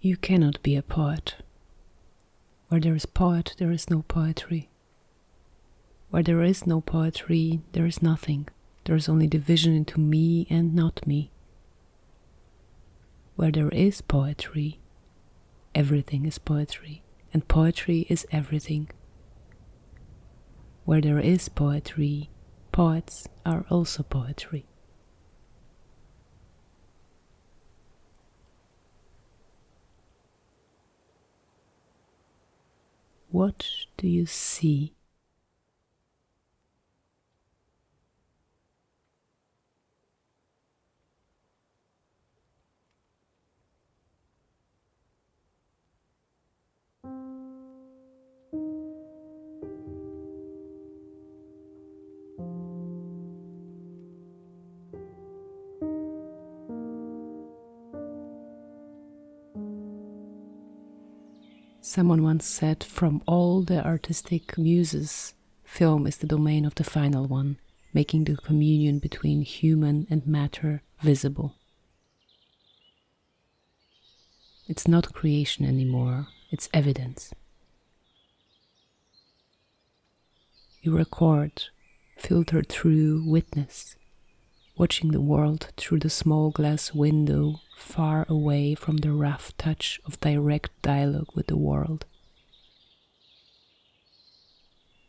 You cannot be a poet. Where there is poet, there is no poetry. Where there is no poetry, there is nothing. There is only division into me and not me. Where there is poetry, everything is poetry, and poetry is everything. Where there is poetry, poets are also poetry. What do you see? Someone once said, from all the artistic muses, film is the domain of the final one, making the communion between human and matter visible. It's not creation anymore, it's evidence. You record, filter through, witness, watching the world through the small glass window far away from the rough touch of direct dialogue with the world.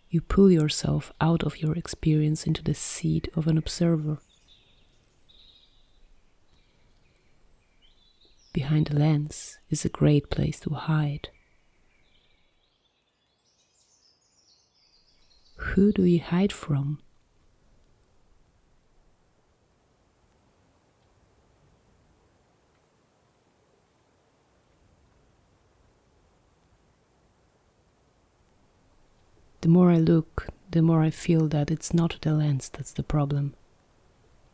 You pull yourself out of your experience into the seat of an observer. Behind the lens is a great place to hide. Who do you hide from? The more I look, the more I feel that it's not the lens that's the problem.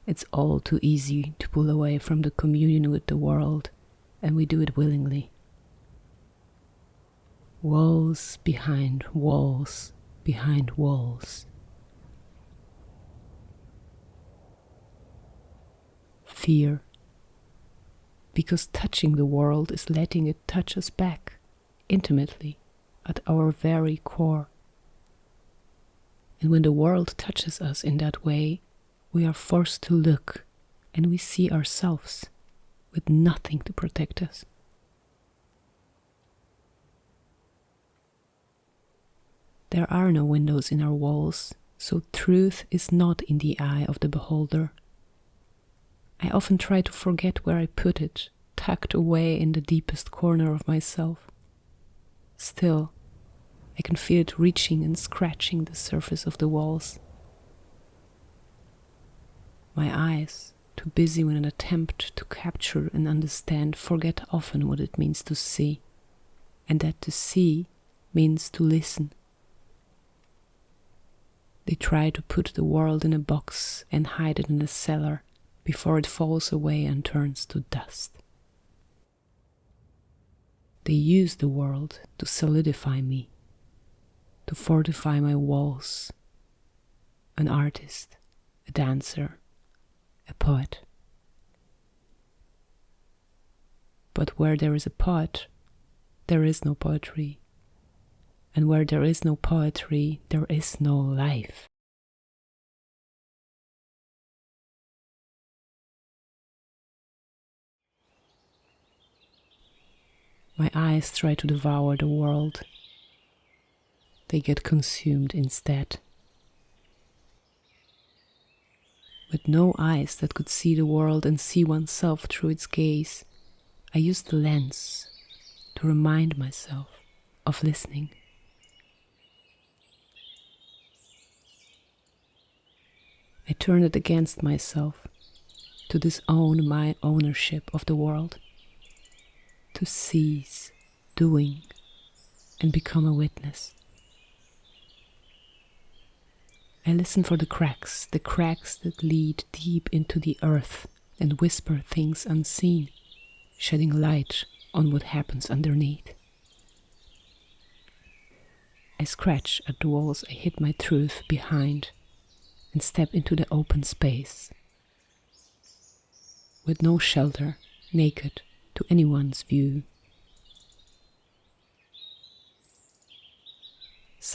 It's all too easy to pull away from the communion with the world, and we do it willingly. Walls behind walls behind walls. Fear. Because touching the world is letting it touch us back, intimately, at our very core. And when the world touches us in that way, we are forced to look, and we see ourselves with nothing to protect us. There are no windows in our walls, so truth is not in the eye of the beholder. I often try to forget where I put it, tucked away in the deepest corner of myself. Still, I can feel it reaching and scratching the surface of the walls. My eyes, too busy with an attempt to capture and understand, forget often what it means to see, and that to see means to listen. They try to put the world in a box and hide it in a cellar before it falls away and turns to dust. They use the world to solidify me, to fortify my walls. An artist, a dancer, a poet. But where there is a poet, there is no poetry. And where there is no poetry, there is no life. My eyes try to devour the world. They get consumed instead. With no eyes that could see the world and see oneself through its gaze, I use the lens to remind myself of listening. I turn it against myself to disown my ownership of the world, to cease doing and become a witness. I listen for the cracks that lead deep into the earth and whisper things unseen, shedding light on what happens underneath. I scratch at the walls I hid my truth behind and step into the open space. With no shelter, naked to anyone's view,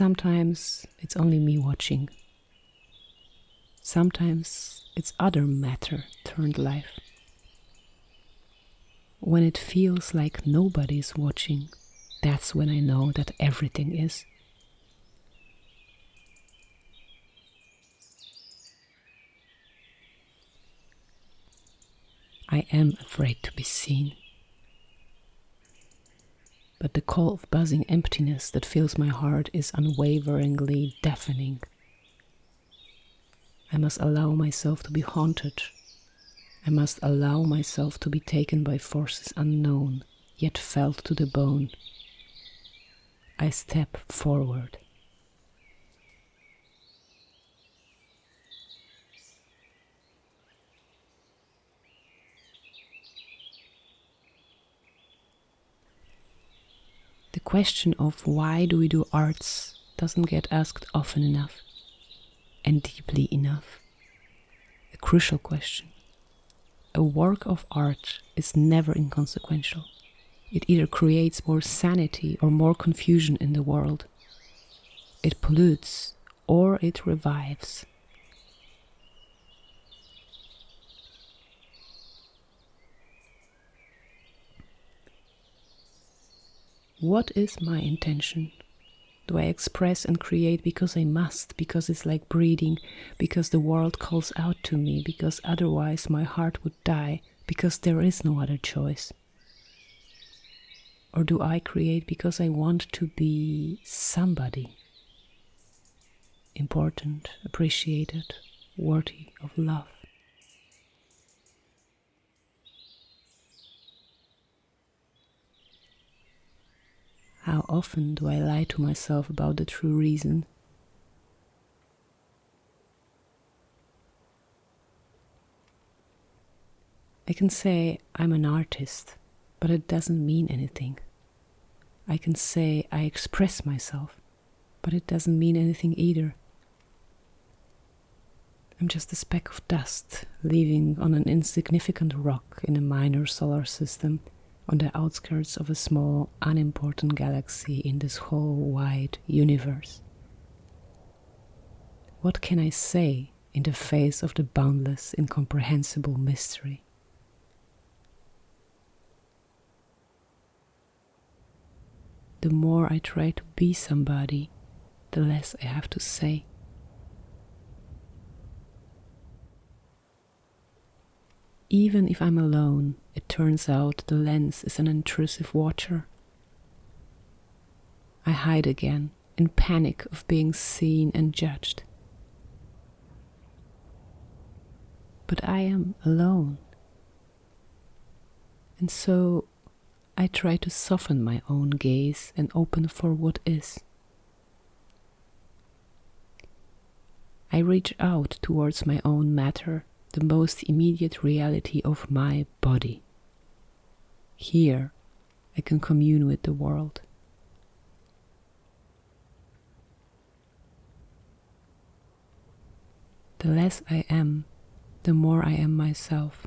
Sometimes it's only me watching. Sometimes it's other matter turned life. When it feels like nobody's watching, that's when I know that everything is. I am afraid to be seen. But the call of buzzing emptiness that fills my heart is unwaveringly deafening. I must allow myself to be haunted. I must allow myself to be taken by forces unknown, yet felt to the bone. I step forward. The question of why do we do arts doesn't get asked often enough and deeply enough. A crucial question. A work of art is never inconsequential. It either creates more sanity or more confusion in the world. It pollutes or it revives. What is my intention? Do I express and create because I must, because it's like breathing, because the world calls out to me, because otherwise my heart would die, because there is no other choice? Or do I create because I want to be somebody? Important, appreciated, worthy of love. How often do I lie to myself about the true reason? I can say I'm an artist, but it doesn't mean anything. I can say I express myself, but it doesn't mean anything either. I'm just a speck of dust living on an insignificant rock in a minor solar system, on the outskirts of a small, unimportant galaxy in this whole wide universe. What can I say in the face of the boundless, incomprehensible mystery? The more I try to be somebody, the less I have to say. Even if I'm alone, it turns out the lens is an intrusive watcher. I hide again, in panic of being seen and judged. But I am alone. And so I try to soften my own gaze and open for what is. I reach out towards my own matter, the most immediate reality of my body. Here, I can commune with the world. The less I am, the more I am myself.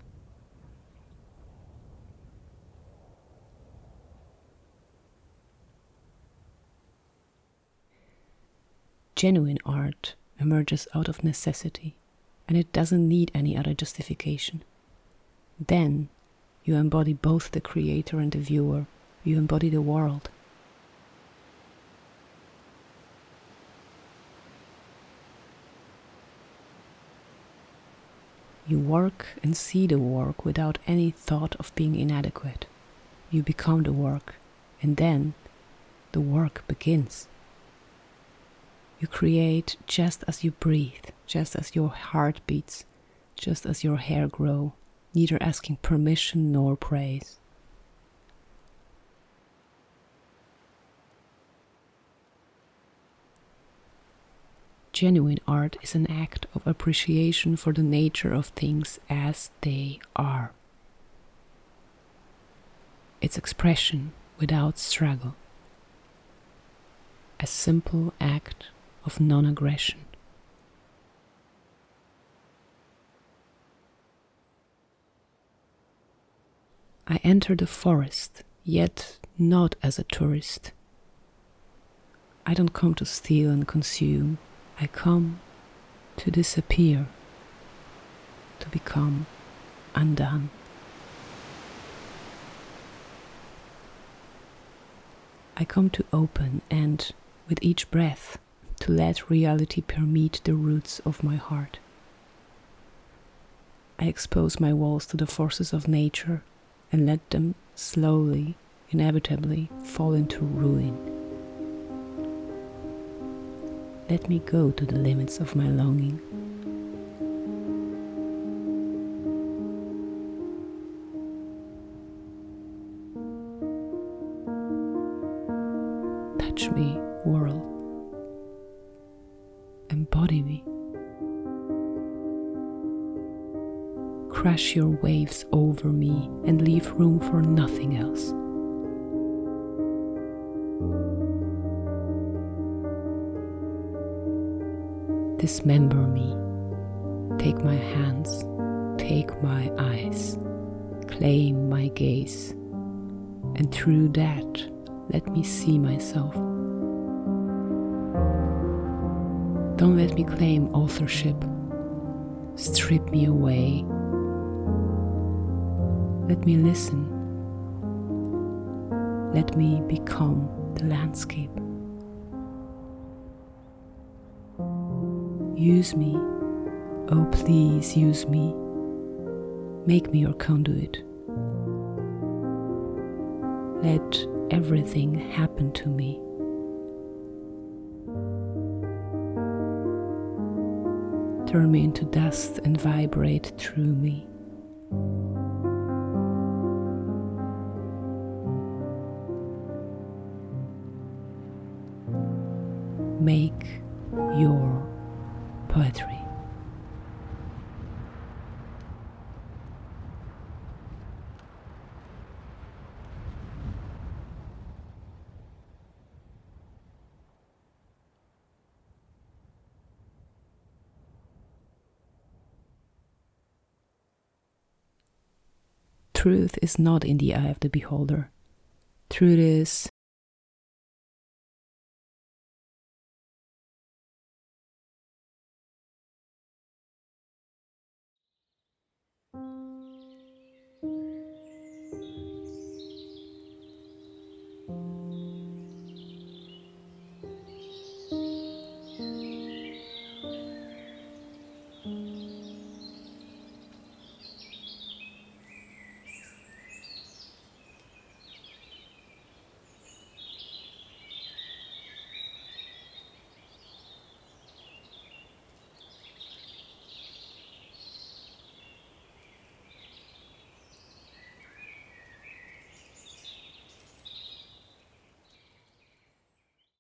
Genuine art emerges out of necessity, and it doesn't need any other justification. Then you embody both the creator and the viewer. You embody the world. You work and see the work without any thought of being inadequate. You become the work, and then the work begins. You create just as you breathe, just as your heart beats, just as your hair grows, neither asking permission nor praise. Genuine art is an act of appreciation for the nature of things as they are. It's expression without struggle. A simple act of non-aggression. I enter the forest, yet not as a tourist. I don't come to steal and consume. I come to disappear, to become undone. I come to open and, with each breath, to let reality permeate the roots of my heart. I expose my walls to the forces of nature and let them slowly, inevitably fall into ruin. Let me go to the limits of my longing. Touch me, world. Embody me. Crash your waves over me and leave room for nothing else. Dismember me. Take my hands, take my eyes, claim my gaze, and through that, let me see myself. Don't let me claim authorship. Strip me away. Let me listen. Let me become the landscape. Use me. Oh, please use me. Make me your conduit. Let everything happen to me. Turn me into dust and vibrate through me. Make your poetry. Truth is not in the eye of the beholder. Truth is